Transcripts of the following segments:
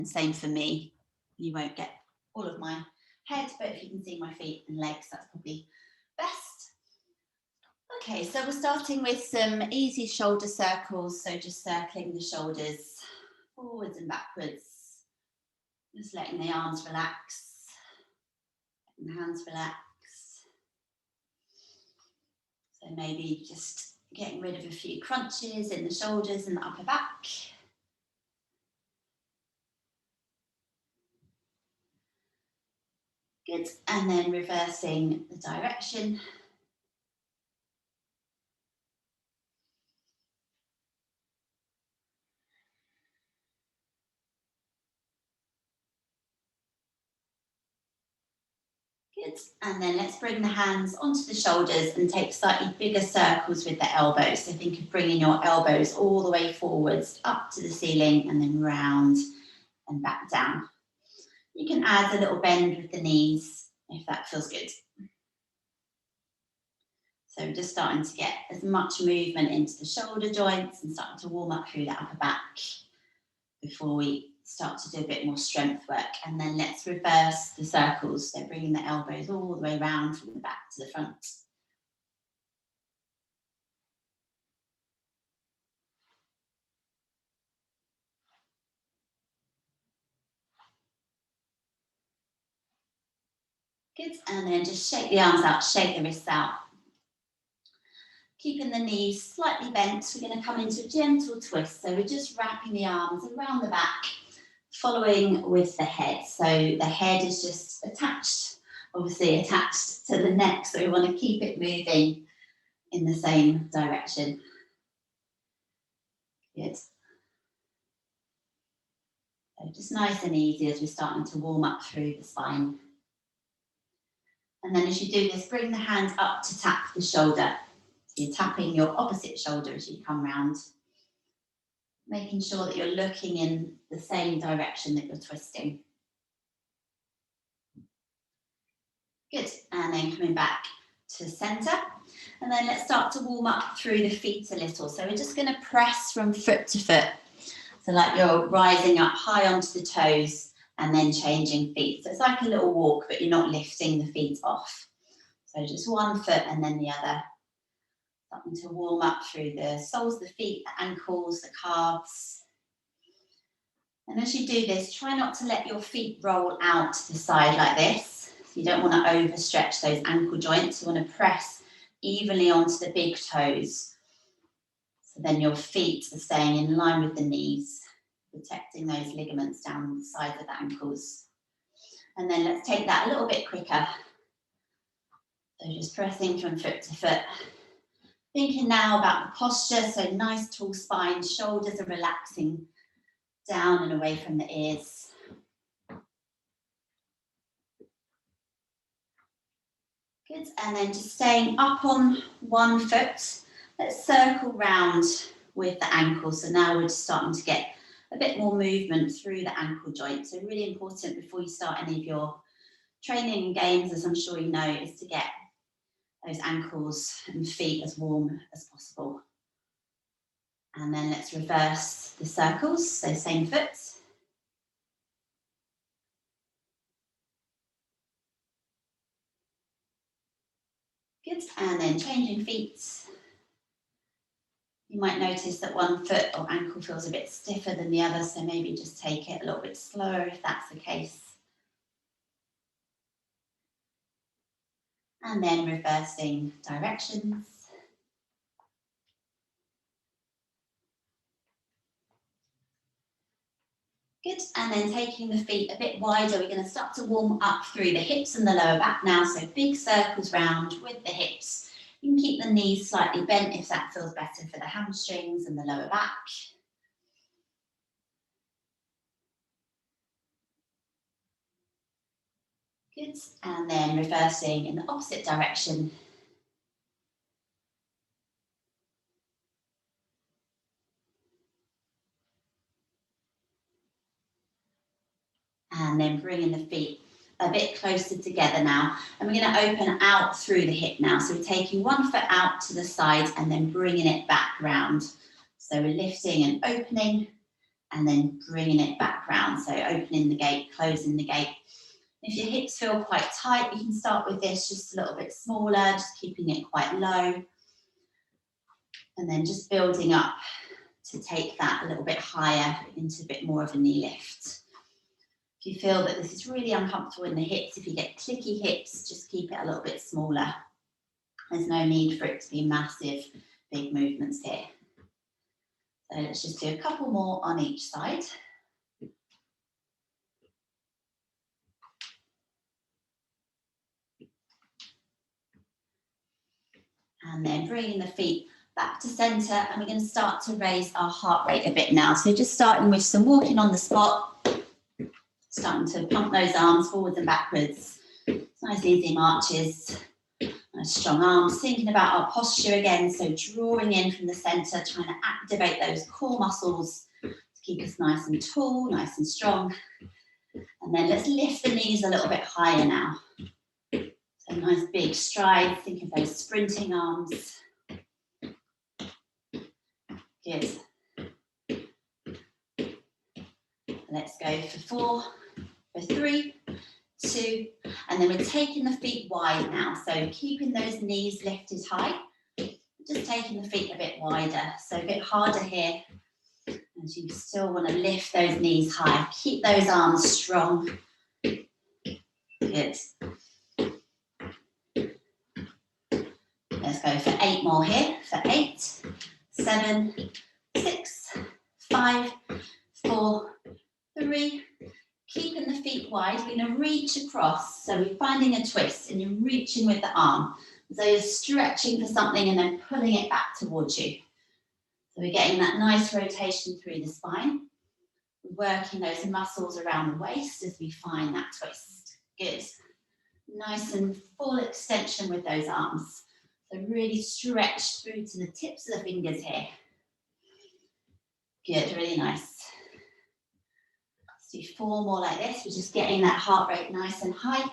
And same for me. You won't get all of my head, but if you can see my feet and legs, that's probably best. Okay, so we're starting with some easy shoulder circles. So just circling the shoulders forwards and backwards. Just letting the arms relax, letting the hands relax. So maybe just getting rid of a few crunches in the shoulders and the upper back. Good, and then reversing the direction. Good, and then let's bring the hands onto the shoulders and take slightly bigger circles with the elbows. So think of bringing your elbows all the way forwards, up to the ceiling, and then round and back down. You can add a little bend with the knees if that feels good. So we're just starting to get as much movement into the shoulder joints and starting to warm up through the upper back before we start to do a bit more strength work. And then let's reverse the circles. So bringing the elbows all the way around from the back to the front. Good, and then just shake the arms out, shake the wrists out. Keeping the knees slightly bent, we're going to come into a gentle twist. So we're just wrapping the arms around the back, following with the head. So the head is just attached, obviously attached to the neck. So we want to keep it moving in the same direction. Good. So just nice and easy as we're starting to warm up through the spine. And then as you do this, bring the hands up to tap the shoulder. So you're tapping your opposite shoulder as you come round, making sure that you're looking in the same direction that you're twisting. Good, and then coming back to centre. And then let's start to warm up through the feet a little. So we're just going to press from foot to foot. So like you're rising up high onto the toes and then changing feet. So it's like a little walk, but you're not lifting the feet off. So just one foot and then the other. Starting to warm up through the soles of the feet, the ankles, the calves. And as you do this, try not to let your feet roll out to the side like this. You don't want to overstretch those ankle joints. You want to press evenly onto the big toes. So then your feet are staying in line with the knees, protecting those ligaments down the sides of the ankles. And then let's take that a little bit quicker. So just pressing from foot to foot. Thinking now about the posture, so nice tall spine, shoulders are relaxing down and away from the ears. Good, and then just staying up on one foot, let's circle round with the ankle. So now we're just starting to get a bit more movement through the ankle joint. So really important before you start any of your training games, as I'm sure you know, is to get those ankles and feet as warm as possible. And then let's reverse the circles, so same foot. Good, and then changing feet. You might notice that one foot or ankle feels a bit stiffer than the other, so maybe just take it a little bit slower if that's the case. And then reversing directions. Good, and then taking the feet a bit wider, we're going to start to warm up through the hips and the lower back now, so big circles round with the hips. You can keep the knees slightly bent if that feels better for the hamstrings and the lower back. Good, and then reversing in the opposite direction. And then bringing the feet a bit closer together now. And we're going to open out through the hip now. So we're taking one foot out to the side and then bringing it back round. So we're lifting and opening and then bringing it back round. So opening the gate, closing the gate. If your hips feel quite tight, you can start with this just a little bit smaller, just keeping it quite low. And then just building up to take that a little bit higher into a bit more of a knee lift. If you feel that this is really uncomfortable in the hips, if you get clicky hips, just keep it a little bit smaller. There's no need for it to be massive, big movements here. So let's just do a couple more on each side. And then bringing the feet back to center, and we're going to start to raise our heart rate a bit now. So just starting with some walking on the spot, starting to pump those arms forwards and backwards. Nice easy marches, nice strong arms. Thinking about our posture again, so drawing in from the center, trying to activate those core muscles to keep us nice and tall, nice and strong. And then let's lift the knees a little bit higher now. So nice big strides, think of those sprinting arms. Good. Let's go for 4, for 3, 2, and then we're taking the feet wide now. So keeping those knees lifted high, just taking the feet a bit wider. So a bit harder here, as you still want to lift those knees high. Keep those arms strong. Good. Let's go for 8 more here. For 8, 7, 6, 5, 4, 3. Keeping the feet wide, we're going to reach across. So we're finding a twist and you're reaching with the arm. So you're stretching for something and then pulling it back towards you. So we're getting that nice rotation through the spine. We're working those muscles around the waist as we find that twist. Good. Nice and full extension with those arms. So really stretch through to the tips of the fingers here. Good, really nice. Let's do 4 more like this. We're just getting that heart rate nice and high.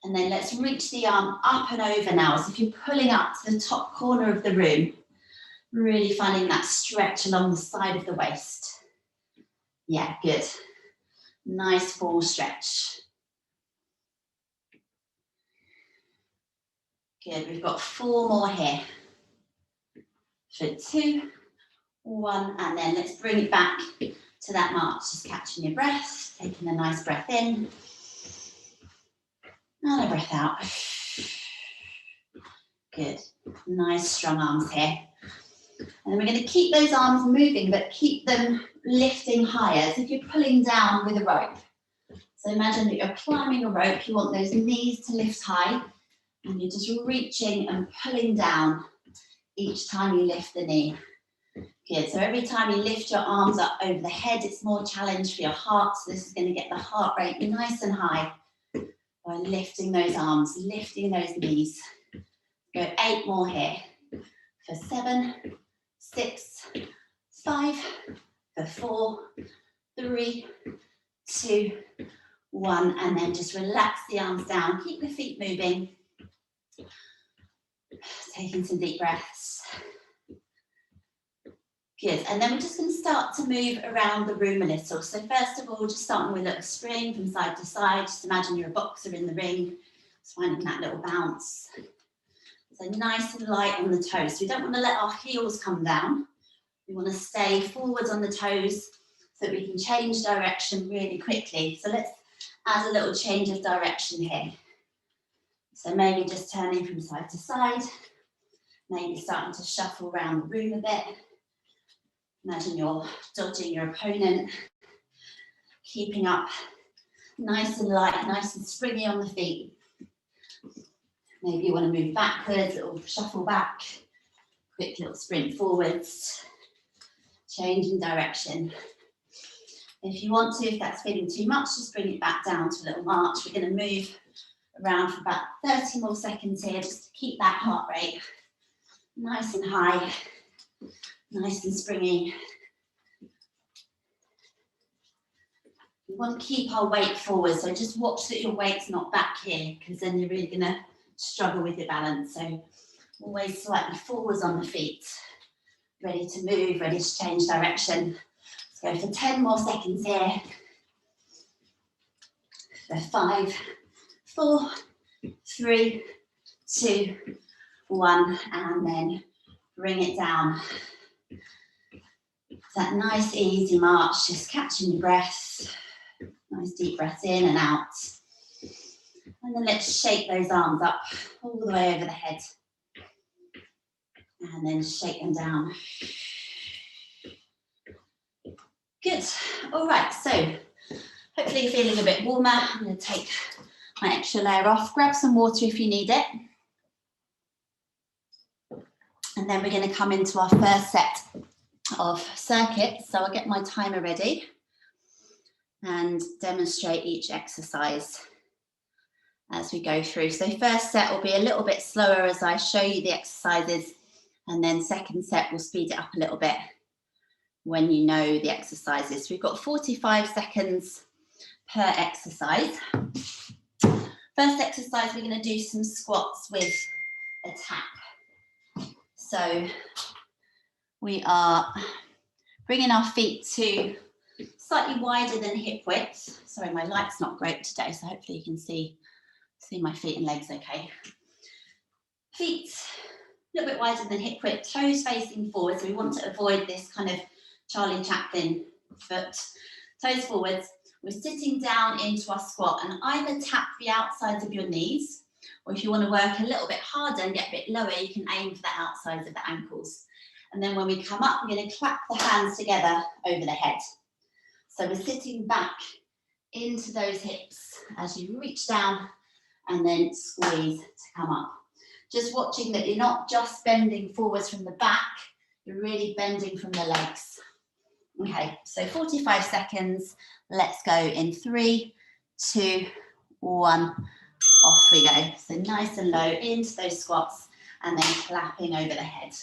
And then let's reach the arm up and over now. As if you're pulling up to the top corner of the room. Really finding that stretch along the side of the waist. Yeah, good. Nice full stretch. Good, we've got 4 more here. For 2, 1, and then let's bring it back to that march. Just catching your breath, taking a nice breath in. And a breath out. Good, nice strong arms here. And then we're going to keep those arms moving, but keep them lifting higher, as if you're pulling down with a rope. So imagine that you're climbing a rope, you want those knees to lift high, and you're just reaching and pulling down each time you lift the knee. Good, so every time you lift your arms up over the head, it's more challenge for your heart. So this is going to get the heart rate nice and high by lifting those arms, lifting those knees. Go 8 more here. For 7, 6, 5, for 4, 3, 2, 1, and then just relax the arms down. Keep the feet moving. Taking some deep breaths. Good, and then we're just going to start to move around the room a little. So first of all, just starting with a little spring from side to side. Just imagine you're a boxer in the ring, just finding that little bounce. So nice and light on the toes. We don't want to let our heels come down. We want to stay forwards on the toes so that we can change direction really quickly. So let's add a little change of direction here. So maybe just turning from side to side, maybe starting to shuffle around the room a bit. Imagine you're dodging your opponent, keeping up nice and light, nice and springy on the feet. Maybe you want to move backwards, little shuffle back, quick little sprint forwards, changing direction. If you want to, if that's feeling too much, just bring it back down to a little march. We're going to move around for about 30 more seconds here, just to keep that heart rate nice and high, nice and springy. We want to keep our weight forward, so just watch that your weight's not back here, because then you're really going to struggle with your balance. So always slightly forwards on the feet, ready to move, ready to change direction. Let's go for 10 more seconds here. For 5, 4, 3, 2, 1, and then bring it down. That nice easy march, just catching your breath. Nice deep breath in and out. And then let's shake those arms up all the way over the head. And then shake them down. Good. All right, so hopefully you're feeling a bit warmer. I'm going to take my extra layer off. Grab some water if you need it. And then we're going to come into our first set of circuits. So I'll get my timer ready and demonstrate each exercise as we go through. So first set will be a little bit slower as I show you the exercises, and then second set will speed it up a little bit when you know the exercises. We've got 45 seconds per exercise. First exercise, we're going to do some squats with a tap. So we are bringing our feet to slightly wider than hip width. Sorry, my light's not great today, so hopefully you can see my feet and legs okay. Feet a little bit wider than hip width, toes facing forward. So we want to avoid this kind of Charlie Chaplin foot. Toes forwards. We're sitting down into our squat and either tap the outsides of your knees, or if you want to work a little bit harder and get a bit lower, you can aim for the outsides of the ankles. And then when we come up, we're going to clap the hands together over the head. So we're sitting back into those hips as you reach down and then squeeze to come up. Just watching that you're not just bending forwards from the back, you're really bending from the legs. Okay, so 45 seconds. Let's go in 3, 2, 1. Off we go. So nice and low into those squats and then clapping over the head.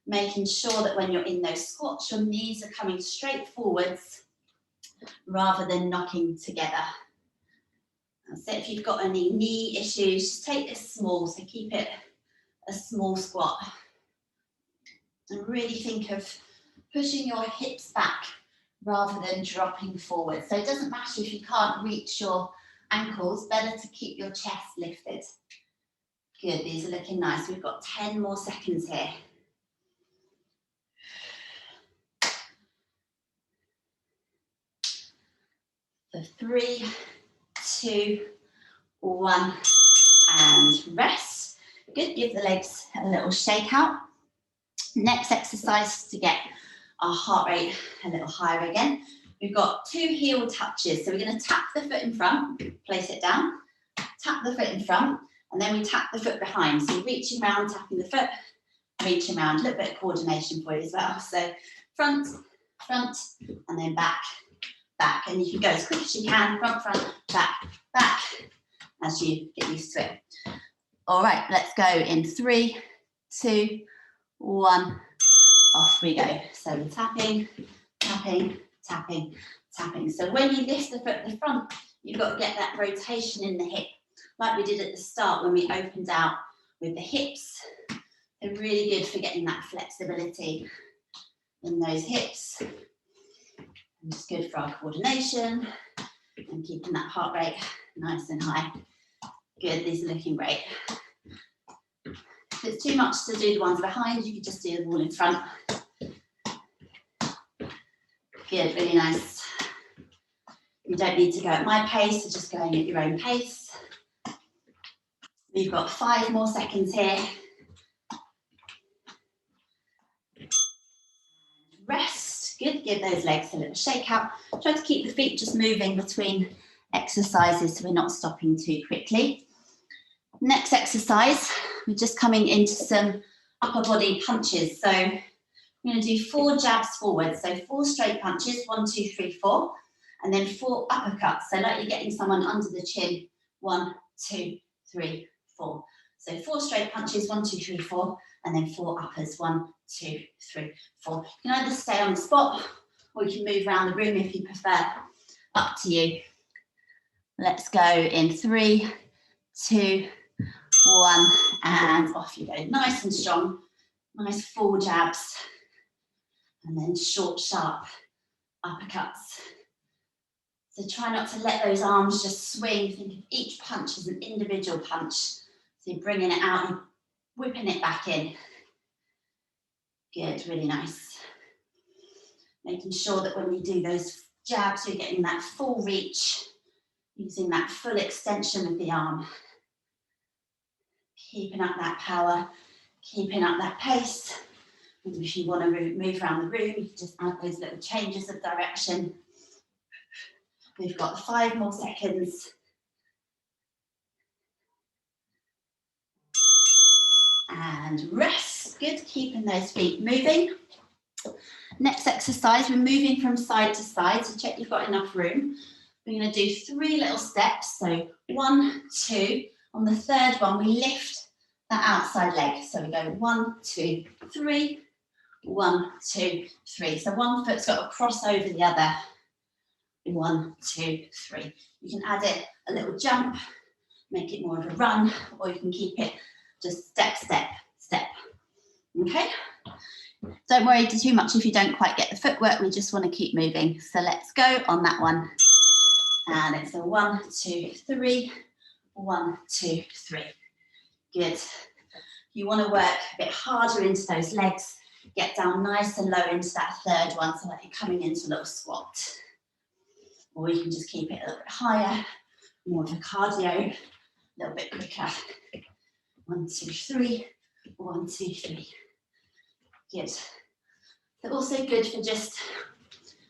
Making sure that when you're in those squats, your knees are coming straight forwards rather than knocking together. So if you've got any knee issues, just take this small, so keep it a small squat. And really think of pushing your hips back rather than dropping forward. So it doesn't matter if you can't reach your ankles, better to keep your chest lifted. Good, these are looking nice. We've got 10 more seconds here. For 3, 2, 1, and rest. Good, give the legs a little shake out. Next exercise to get our heart rate a little higher again. We've got 2 heel touches. So we're going to tap the foot in front, place it down, tap the foot in front, and then we tap the foot behind. So reaching around, tapping the foot, reaching around, a little bit of coordination for you as well. So front, front, and then back, back. And you can go as quick as you can, front, front, back, back, as you get used to it. All right, let's go in 3, 2, 1, off we go. So we're tapping, tapping, tapping, tapping. So when you lift the foot at the front, you've got to get that rotation in the hip, like we did at the start when we opened out with the hips. They're really good for getting that flexibility in those hips. And it's good for our coordination and keeping that heart rate nice and high. Good, these are looking great. If it's too much to do the ones behind, you can just do the wall in front. Good, really nice. You don't need to go at my pace, so just going at your own pace. We've got 5 more seconds here. Rest, good, give those legs a little shake out. Try to keep the feet just moving between exercises so we're not stopping too quickly. Next exercise, we're just coming into some upper body punches. So I'm going to do 4 jabs forward. So 4 straight punches, 1, 2, 3, 4, and then 4 uppercuts. So like you're getting someone under the chin, 1, 2, 3, 4. So 4 straight punches, 1, 2, 3, 4, and then 4 uppers, 1, 2, 3, 4. You can either stay on the spot or you can move around the room if you prefer. Up to you. Let's go in 3, 2, 1, and off you go. Nice and strong, nice full jabs, and then short, sharp uppercuts. So try not to let those arms just swing. Think of each punch as an individual punch. So you're bringing it out and whipping it back in. Good, really nice. Making sure that when you do those jabs, you're getting that full reach, using that full extension of the arm. Keeping up that power, keeping up that pace. And if you want to move around the room, you can just add those little changes of direction. We've got 5 more seconds. And rest. Good, keeping those feet moving. Next exercise, we're moving from side to side, so check you've got enough room. We're going to do 3 little steps, so 1, 2. On the 3rd one, we lift that outside leg. So we go 1, 2, 3, 1, 2, 3. So one foot's got to cross over the other. 1, 2, 3. You can add it a little jump, make it more of a run, or you can keep it just step, step, step. Okay? Don't worry too much if you don't quite get the footwork, we just want to keep moving. So let's go on that one. And it's a 1, 2, 3, 1, 2, 3. Good. You want to work a bit harder into those legs, get down nice and low into that 3rd one, so that you're coming into a little squat. Or you can just keep it a little bit higher, more of a cardio, a little bit quicker. 1, 2, 3, 1, 2, 3. Good. They're also good for just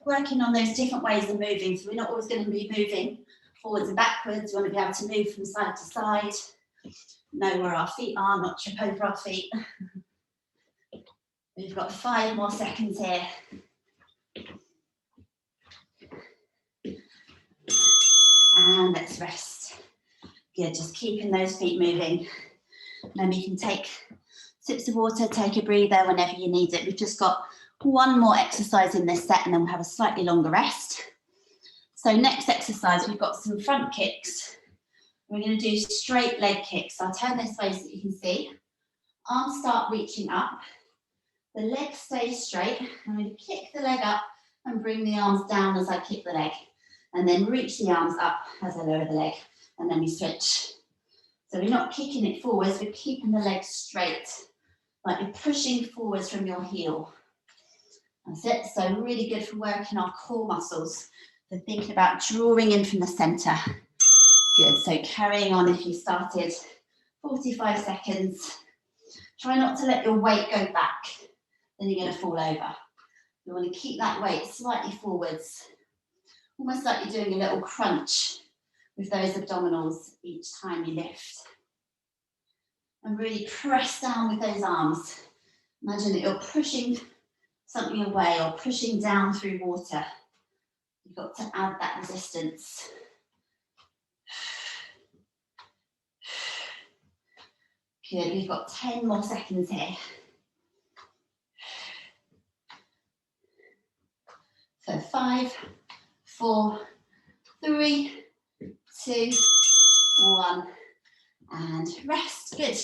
working on those different ways of moving. So we're not always going to be moving forwards and backwards. We want to be able to move from side to side, know where our feet are, not trip over our feet. We've got 5 more seconds here. And let's rest. Good, just keeping those feet moving. Then you can take sips of water, take a breather whenever you need it. We've just got 1 more exercise in this set and then we'll have a slightly longer rest. So next exercise, we've got some front kicks. We're going to do straight leg kicks. I'll turn this way so that you can see. Arms start reaching up. The leg stays straight. I'm going to kick the leg up and bring the arms down as I kick the leg. And then reach the arms up as I lower the leg. And then we switch. So we're not kicking it forwards, we're keeping the leg straight. Like you're pushing forwards from your heel. That's it. So really good for working our core muscles. So thinking about drawing in from the center. Good. So carrying on if you started 45 seconds. Try not to let your weight go back. Then you're going to fall over. You want to keep that weight slightly forwards. Almost like you're doing a little crunch with those abdominals each time you lift. And really press down with those arms. Imagine that you're pushing something away or pushing down through water. You've got to add that resistance. Good, we've got 10 more seconds here. So 5, 4, 3, 2, 1, and rest. Good.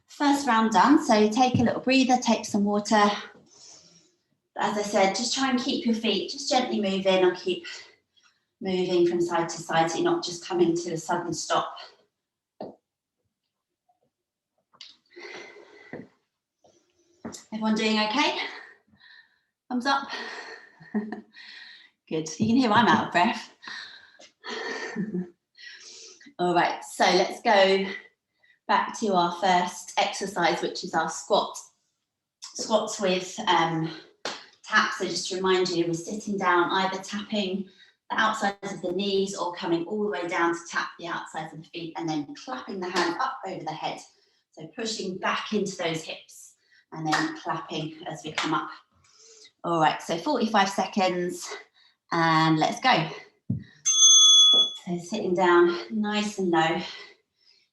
First round done. So take a little breather, take some water. As I said, just try and keep your feet just gently moving or keep moving from side to side so you're not just coming to a sudden stop. Everyone doing okay? Thumbs up. Good. You can hear I'm out of breath. All right, so let's go back to our first exercise, which is our squats with taps. So just to remind you, we're sitting down, either tapping the outsides of the knees or coming all the way down to tap the outsides of the feet and then clapping the hand up over the head. So pushing back into those hips and then clapping as we come up. All right, so 45 seconds and let's go. So sitting down nice and low,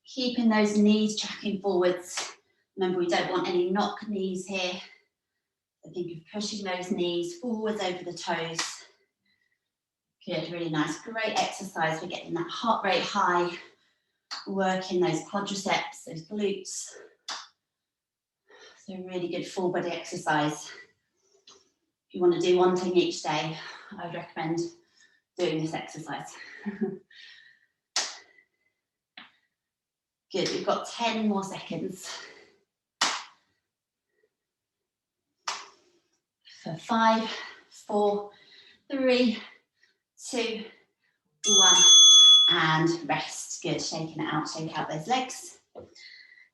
keeping those knees tracking forwards. Remember, we don't want any knock knees here. So think of pushing those knees forwards over the toes. Good, really nice, great exercise for getting that heart rate high, working those quadriceps, those glutes. So really good full body exercise. If you want to do one thing each day, I would recommend doing this exercise. Good, we've got 10 more seconds. For 5, 4, 3, 2, 1, and rest. Good, shaking it out, shake out those legs.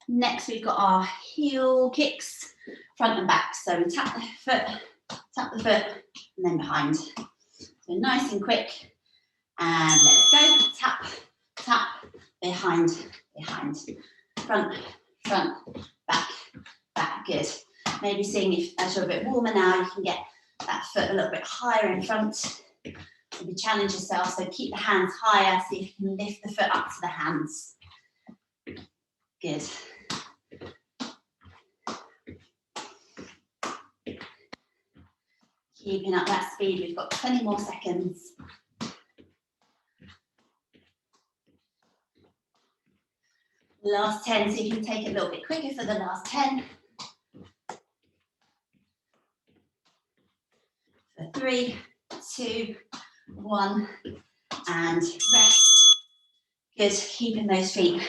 Next, we've got our heel kicks, front and back. So we tap the foot, and then behind. So nice and quick. And let's go. Tap, tap, behind, behind. Front, front, back, back. Good. Maybe seeing if, as you're a bit warmer now, you can get that foot a little bit higher in front. Maybe challenge yourself. So keep the hands higher. See if you can lift the foot up to the hands. Good. Keeping up that speed, we've got 20 more seconds. Last 10, so you can take it a little bit quicker for the last 10. For 3, 2, 1, and rest. Good, keeping those feet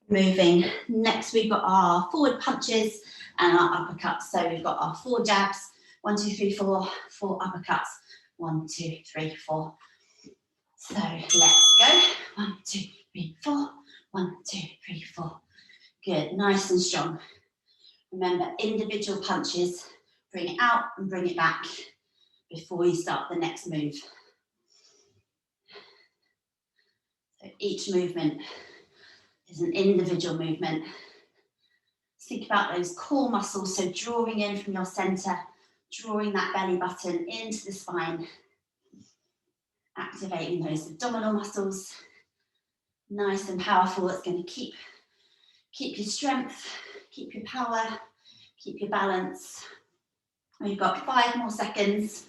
moving. Next, we've got our forward punches and our uppercuts. So we've got our 4 jabs. 1, 2, 3, 4, 4 uppercuts. 1, 2, 3, 4. So let's go. 1, 2, 3, 4. 1, 2, 3, 4. Good, nice and strong. Remember, individual punches. Bring it out and bring it back before you start the next move. So each movement is an individual movement. Think about those core muscles. So drawing in from your center, drawing that belly button into the spine, activating those abdominal muscles. Nice and powerful. It's going to keep your strength, keep your power, keep your balance. We've got 5 more seconds.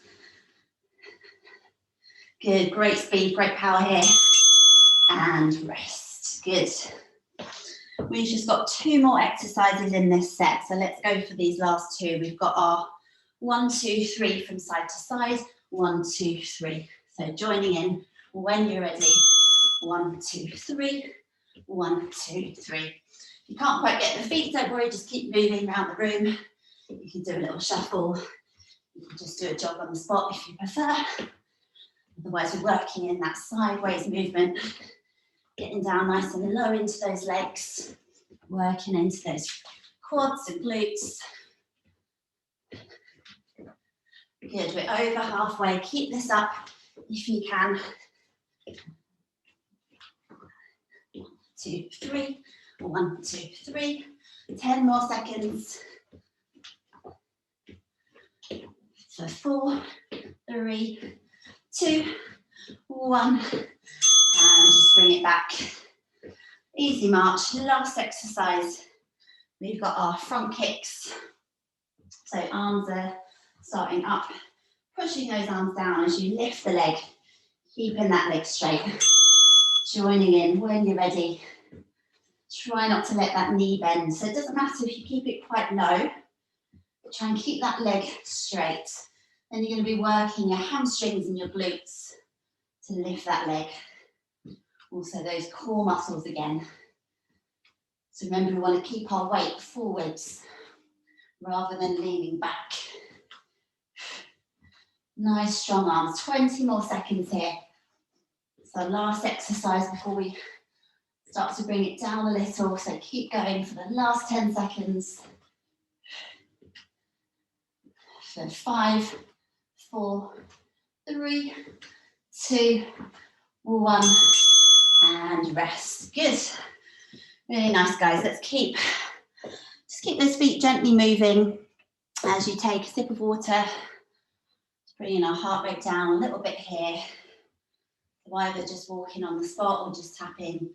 Good, great speed, great power here. And rest, good. We've just got 2 more exercises in this set. So let's go for these last 2. We've got our 1, 2, 3 from side to side. 1, 2, 3. So joining in when you're ready. 1, 2, 3. 1, 2, 3. If you can't quite get the feet, don't worry, just keep moving around the room. You can do a little shuffle. You can just do a jog on the spot if you prefer. Otherwise, we're working in that sideways movement, getting down nice and low into those legs, working into those quads and glutes. Good, we're over halfway. Keep this up if you can. 1, 2, 3. 1, 2, 3. 10 more seconds. So 4, 3, 2, 1. And just bring it back. Easy march. Last exercise. We've got our front kicks. So arms are starting up, pushing those arms down as you lift the leg, keeping that leg straight. Joining in when you're ready. Try not to let that knee bend. So it doesn't matter if you keep it quite low. Try and keep that leg straight. Then you're going to be working your hamstrings and your glutes to lift that leg. Also those core muscles again. So remember, we want to keep our weight forwards rather than leaning back. Nice strong arms. 20 more seconds here. So last exercise before we start to bring it down a little. So keep going for the last 10 seconds. So 5, 4, 3, 2, 1, and rest. Good. Really nice, guys. Let's keep those feet gently moving as you take a sip of water. Bringing our heart rate down a little bit here. So either just walking on the spot or just tapping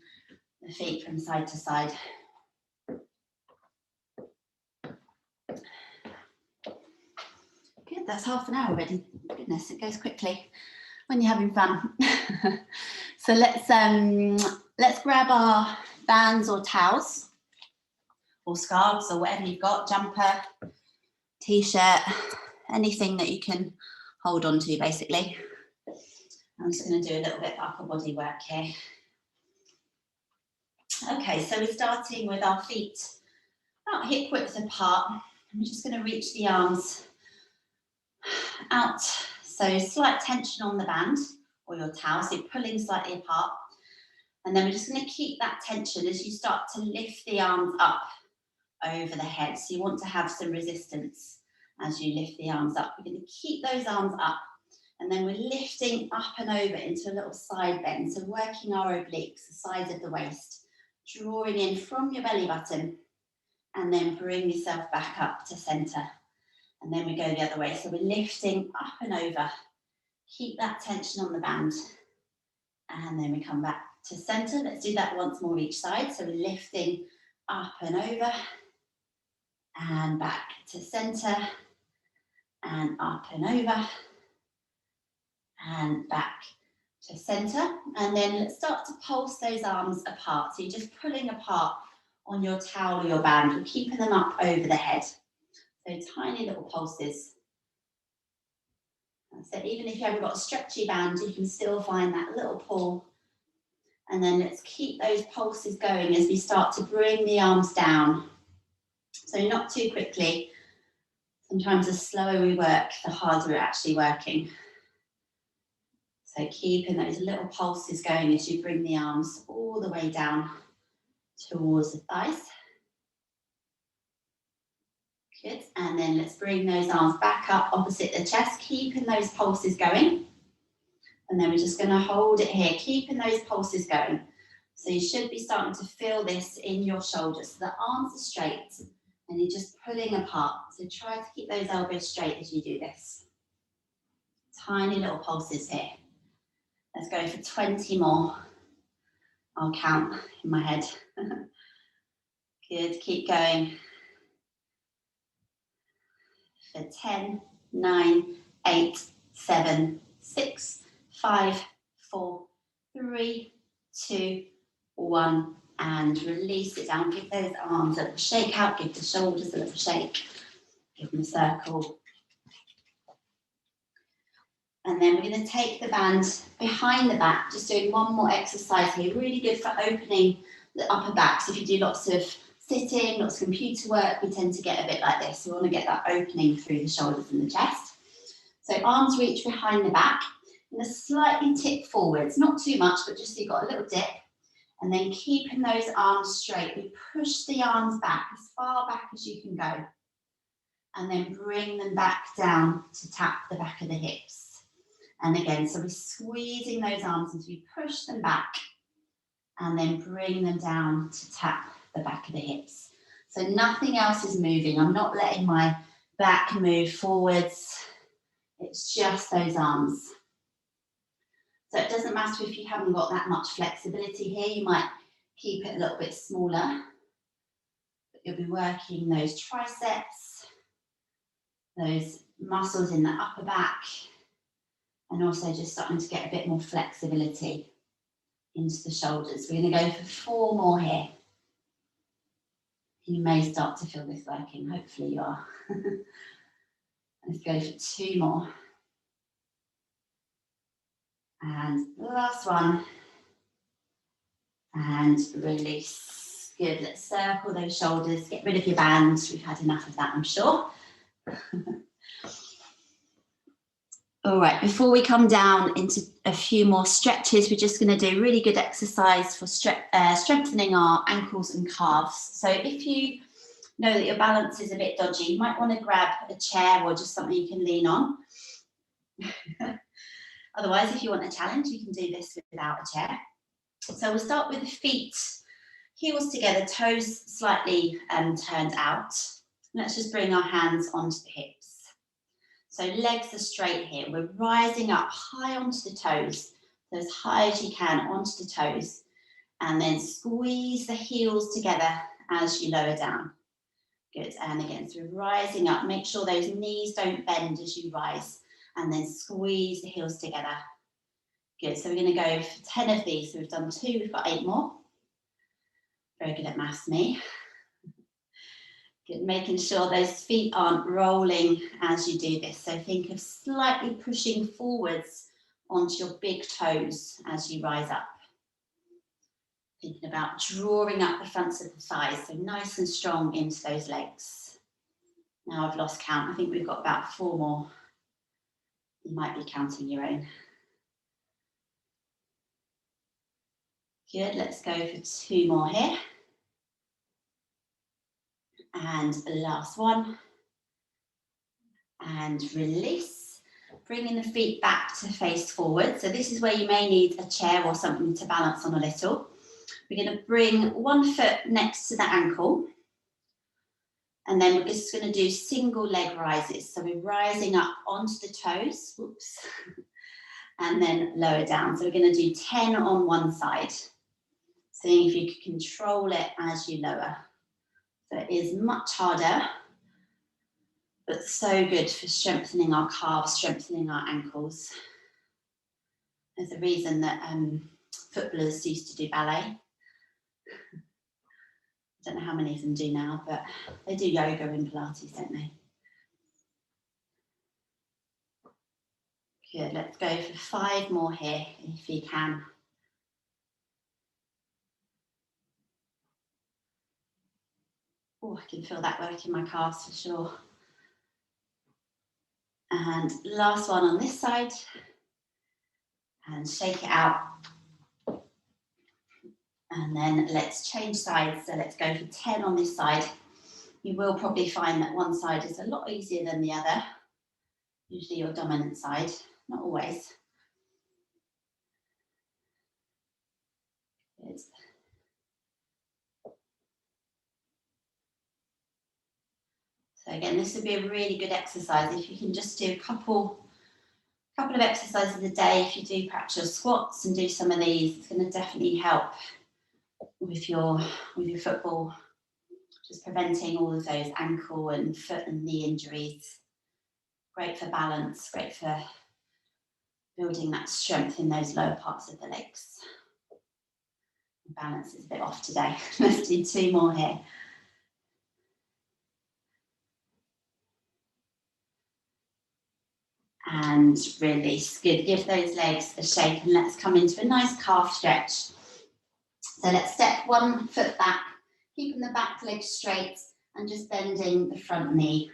the feet from side to side. Good, that's half an hour already. Goodness, it goes quickly when you're having fun. So let's grab our bands or towels or scarves or whatever you've got, jumper, t-shirt, anything that you can hold on to, basically. I'm just going to do a little bit of upper body work here. Okay, so we're starting with our feet about hip width apart. I'm just going to reach the arms out. So slight tension on the band or your towel, so you're pulling slightly apart. And then we're just going to keep that tension as you start to lift the arms up over the head. So you want to have some resistance as you lift the arms up. We're going to keep those arms up, and then we're lifting up and over into a little side bend. So working our obliques, the sides of the waist, drawing in from your belly button, and then bring yourself back up to center. And then we go the other way. So we're lifting up and over. Keep that tension on the band. And then we come back to center. Let's do that once more each side. So we're lifting up and over and back to center and up and over and back to center. And then let's start to pulse those arms apart. So you're just pulling apart on your towel or your band. We're keeping them up over the head. So tiny little pulses. So even if you haven't got a stretchy band, you can still find that little pull. And then let's keep those pulses going as we start to bring the arms down. So not too quickly. Sometimes the slower we work, the harder we're actually working. So keeping those little pulses going as you bring the arms all the way down towards the thighs. Good, and then let's bring those arms back up opposite the chest, keeping those pulses going. And then we're just going to hold it here, keeping those pulses going. So you should be starting to feel this in your shoulders. So the arms are straight and you're just pulling apart. So try to keep those elbows straight as you do this. Tiny little pulses here. Let's go for 20 more. I'll count in my head. Good, keep going. For 10, 9, 8, 7, 6, 5, 4, 3, 2, 1, and release it down. Give those arms a little shake out, give the shoulders a little shake, give them a circle. And then we're going to take the band behind the back, just doing one more exercise here. Really good for opening the upper back. So if you do lots of sitting, lots of computer work, we tend to get a bit like this. So we want to get that opening through the shoulders and the chest. So arms reach behind the back and a slightly tip forwards, not too much, but just so you've got a little dip. And then keeping those arms straight, we push the arms back as far back as you can go. And then bring them back down to tap the back of the hips. And again, so we're squeezing those arms as we push them back and then bring them down to tap the back of the hips. So nothing else is moving. I'm not letting my back move forwards. It's just those arms. So it doesn't matter if you haven't got that much flexibility here. You might keep it a little bit smaller. But you'll be working those triceps, those muscles in the upper back, and also just starting to get a bit more flexibility into the shoulders. We're going to go for 4 more here. You may start to feel this working. Hopefully you are. Let's go for 2 more. And last one. And release. Good. Let's circle those shoulders. Get rid of your bands. We've had enough of that, I'm sure. All right, before we come down into a few more stretches, we're just going to do a really good exercise for strengthening our ankles and calves. So if you know that your balance is a bit dodgy, you might want to grab a chair or just something you can lean on. Otherwise, if you want a challenge, you can do this without a chair. So we'll start with the feet, heels together, toes slightly turned out. Let's just bring our hands onto the hips. So legs are straight here. We're rising up high onto the toes, so as high as you can onto the toes, and then squeeze the heels together as you lower down. Good, and again, so we're rising up. Make sure those knees don't bend as you rise, and then squeeze the heels together. Good, so we're going to go for 10 of these. So we've done 2, we've got 8 more. Very good at maths, me. Good, making sure those feet aren't rolling as you do this. So think of slightly pushing forwards onto your big toes as you rise up. Thinking about drawing up the fronts of the thighs, so nice and strong into those legs. Now I've lost count. I think we've got about 4 more. You might be counting your own. Good, let's go for 2 more here. And last one. And release. Bringing the feet back to face forward. So this is where you may need a chair or something to balance on a little. We're going to bring one foot next to the ankle. And then we're just going to do single leg rises. So we're rising up onto the toes. Whoops. And then lower down. So we're going to do 10 on one side. Seeing if you can control it as you lower. So it is much harder, but so good for strengthening our calves, strengthening our ankles. There's a reason that footballers used to do ballet. I don't know how many of them do now, but they do yoga and Pilates, don't they? Good, let's go for 5 more here, if you can. Oh, I can feel that work in my calves for sure. And last one on this side. And shake it out. And then let's change sides. So let's go for 10 on this side. You will probably find that one side is a lot easier than the other. Usually your dominant side, not always. Good. So again, this would be a really good exercise if you can just do a couple of exercises a day. If you do perhaps your squats and do some of these, it's going to definitely help with your football, just preventing all of those ankle and foot and knee injuries. Great for balance, great for building that strength in those lower parts of the legs. Balance is a bit off today. Let's do 2 more here. And release. Good. Give those legs a shake and let's come into a nice calf stretch. So let's step one foot back, keeping the back leg straight and just bending the front knee.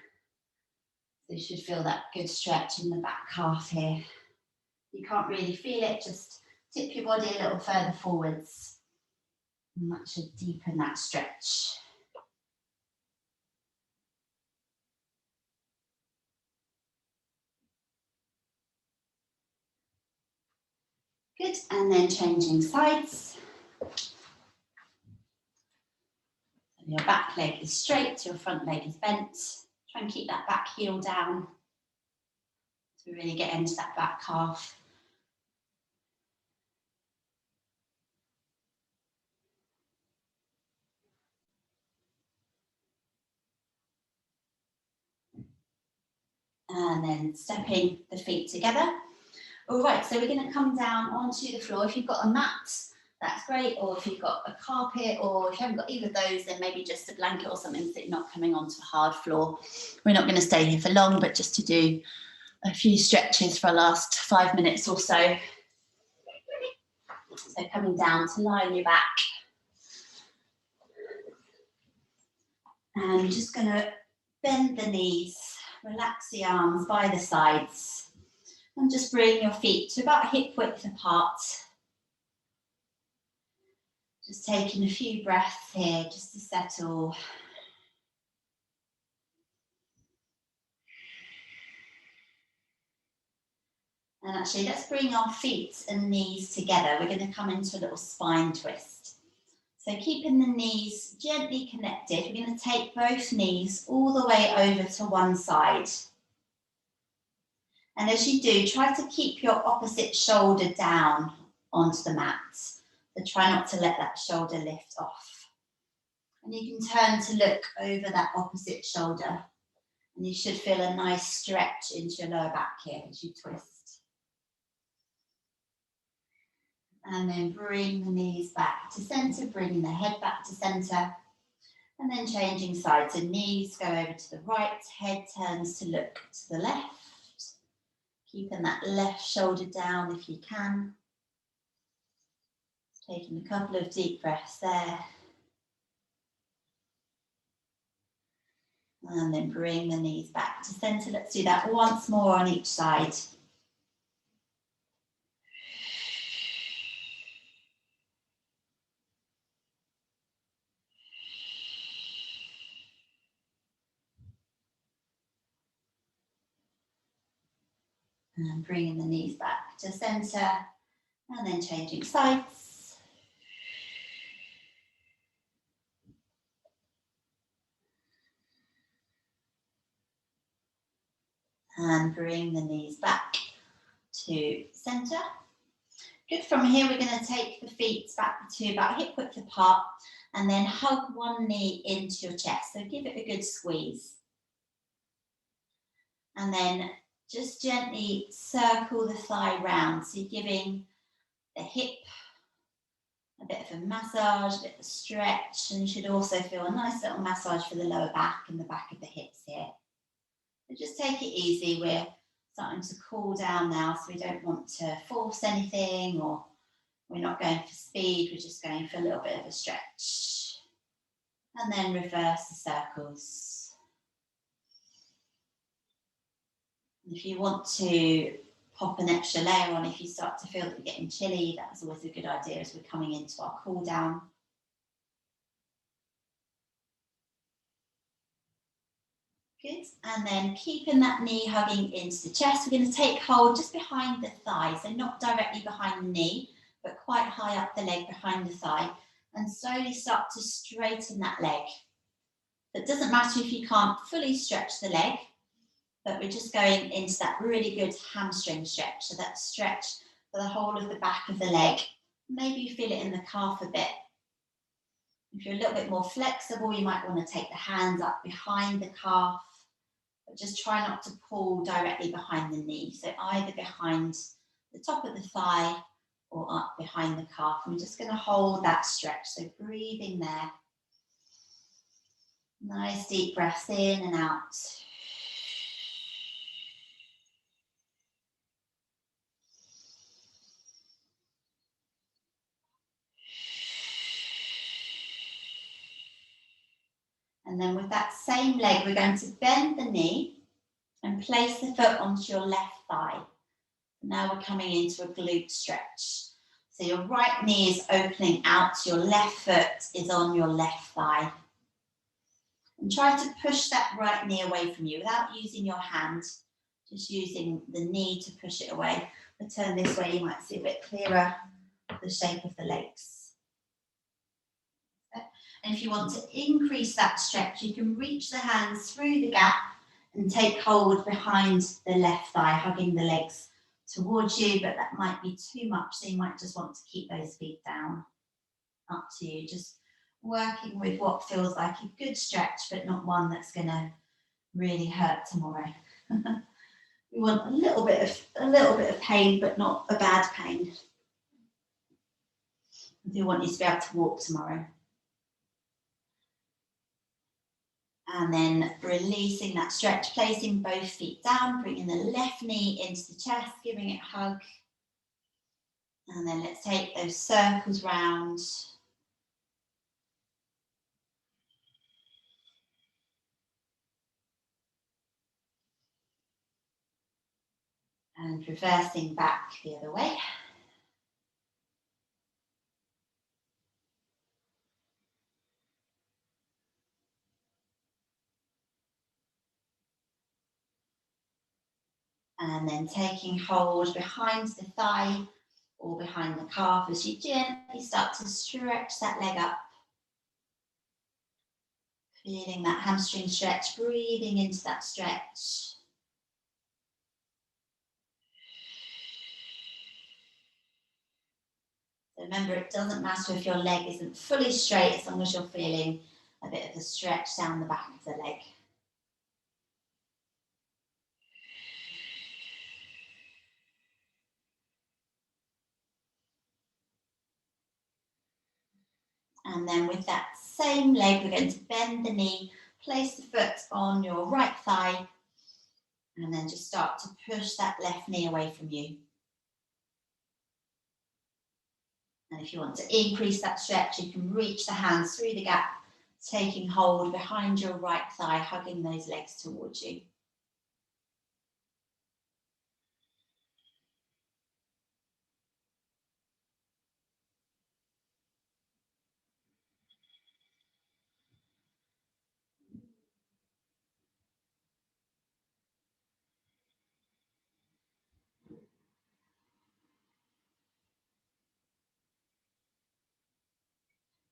So you should feel that good stretch in the back calf here. You can't really feel it, just tip your body a little further forwards. And that should deepen that stretch. Good, and then changing sides. Your back leg is straight, your front leg is bent. Try and keep that back heel down to really get into that back calf. And then stepping the feet together. All right, so we're going to come down onto the floor. If you've got a mat, that's great. Or if you've got a carpet, or if you haven't got either of those, then maybe just a blanket or something so you're not coming onto a hard floor. We're not going to stay here for long, but just to do a few stretches for the last 5 minutes or so. So coming down to lie on your back. And just going to bend the knees, relax the arms by the sides. And just bring your feet to about hip width apart. Just taking a few breaths here just to settle. And actually, let's bring our feet and knees together. We're going to come into a little spine twist. So keeping the knees gently connected, we're going to take both knees all the way over to one side. And as you do, try to keep your opposite shoulder down onto the mat. So try not to let that shoulder lift off. And you can turn to look over that opposite shoulder. And you should feel a nice stretch into your lower back here as you twist. And then bring the knees back to center, bring the head back to center. And then changing sides, so knees go over to the right, head turns to look to the left. Keeping that left shoulder down if you can. Taking a couple of deep breaths there. And then bring the knees back to center. Let's do that once more on each side. And bringing the knees back to center. And then changing sides. And bring the knees back to center. Good. From here, we're going to take the feet back to about hip width apart and then hug one knee into your chest. So give it a good squeeze. And then just gently circle the thigh round. So you're giving the hip a bit of a massage, a bit of a stretch, and you should also feel a nice little massage for the lower back and the back of the hips here. So just take it easy. We're starting to cool down now, so we don't want to force anything, or we're not going for speed, we're just going for a little bit of a stretch. And then reverse the circles. And if you want to pop an extra layer on, if you start to feel that you're getting chilly, that's always a good idea as we're coming into our cool down. Good. And then keeping that knee hugging into the chest, we're going to take hold just behind the thigh, so not directly behind the knee, but quite high up the leg behind the thigh, and slowly start to straighten that leg. It doesn't matter if you can't fully stretch the leg, but we're just going into that really good hamstring stretch, so that stretch for the whole of the back of the leg. Maybe you feel it in the calf a bit. If you're a little bit more flexible, you might want to take the hands up behind the calf, but just try not to pull directly behind the knee. So either behind the top of the thigh or up behind the calf. I'm just going to hold that stretch. So breathing there. Nice deep breaths in and out. And then with that same leg, we're going to bend the knee and place the foot onto your left thigh. Now we're coming into a glute stretch. So your right knee is opening out, your left foot is on your left thigh. And try to push that right knee away from you without using your hand, just using the knee to push it away. I'll turn this way, you might see a bit clearer the shape of the legs. And if you want to increase that stretch, you can reach the hands through the gap and take hold behind the left thigh, hugging the legs towards you, but that might be too much, so you might just want to keep those feet down. Up to you, just working with what feels like a good stretch, but not one that's going to really hurt tomorrow. We want a little bit of pain, but not a bad pain. I do want you to be able to walk tomorrow. And then releasing that stretch, placing both feet down, bringing the left knee into the chest, giving it a hug. And then let's take those circles round. And reversing back the other way. And then taking hold behind the thigh or behind the calf as you gently start to stretch that leg up. Feeling that hamstring stretch, breathing into that stretch. So remember, it doesn't matter if your leg isn't fully straight as long as you're feeling a bit of a stretch down the back of the leg. And then with that same leg, we're going to bend the knee, place the foot on your right thigh, and then just start to push that left knee away from you. And if you want to increase that stretch, you can reach the hands through the gap, taking hold behind your right thigh, hugging those legs towards you.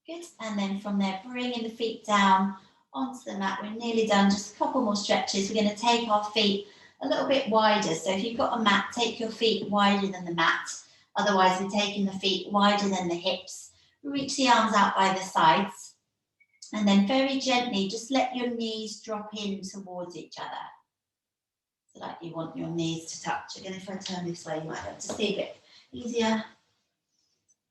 Good, and then from there, bringing the feet down onto the mat. We're nearly done, just a couple more stretches. We're going to take our feet a little bit wider. So if you've got a mat, take your feet wider than the mat. Otherwise, we're taking the feet wider than the hips. Reach the arms out by the sides. And then very gently, just let your knees drop in towards each other. So like you want your knees to touch. Again, if I turn this way, you might be able to see a bit easier.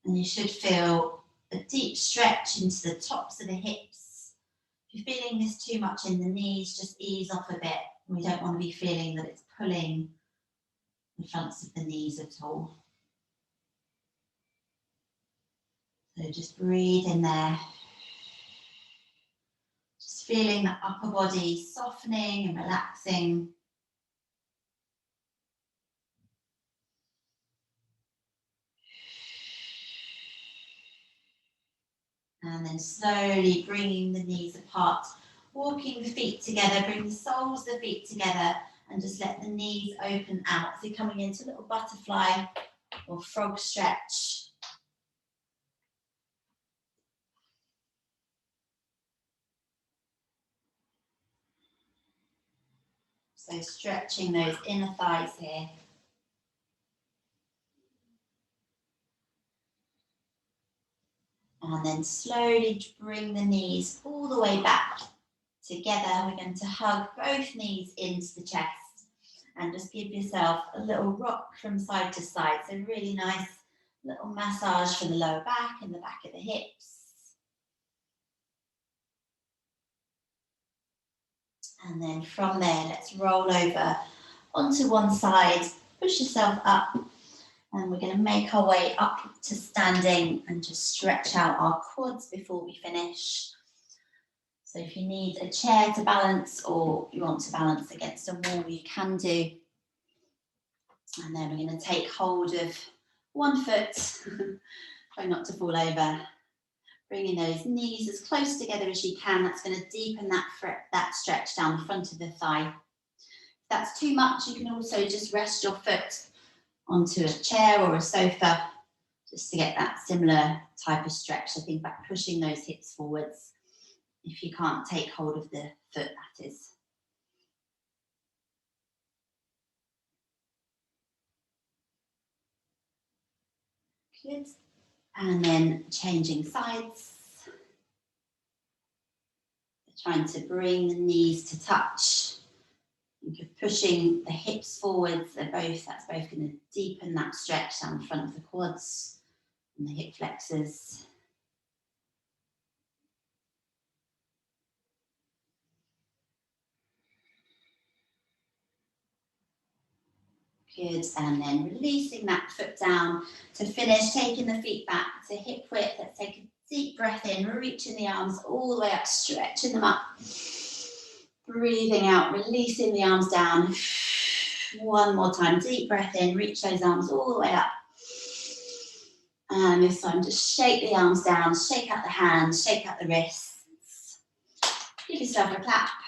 And you should feel a deep stretch into the tops of the hips. If you're feeling this too much in the knees, just ease off a bit. We don't want to be feeling that it's pulling the fronts of the knees at all. So just breathe in there. Just feeling the upper body softening and relaxing. And then slowly bringing the knees apart, walking the feet together, bring the soles of the feet together, and just let the knees open out. So coming into a little butterfly or frog stretch. So stretching those inner thighs here. And then slowly bring the knees all the way back together. We're going to hug both knees into the chest and just give yourself a little rock from side to side. So really nice little massage for the lower back and the back of the hips. And then from there, let's roll over onto one side, push yourself up. And we're going to make our way up to standing and just stretch out our quads before we finish. So if you need a chair to balance or you want to balance against a wall, you can do. And then we're going to take hold of one foot, try not to fall over. Bringing those knees as close together as you can. That's going to deepen that stretch down the front of the thigh. If that's too much, you can also just rest your foot onto a chair or a sofa, just to get that similar type of stretch. So think about pushing those hips forwards if you can't take hold of the foot, that is. Good. And then changing sides. Trying to bring the knees to touch. You're pushing the hips forwards. That's both going to deepen that stretch down the front of the quads and the hip flexors. Good, and then releasing that foot down to finish, taking the feet back to hip width. Let's take a deep breath in, reaching the arms all the way up, stretching them up. Breathing out, releasing the arms down. One more time, deep breath in, reach those arms all the way up. And this time, just shake the arms down, shake out the hands, shake out the wrists. Give yourself a clap.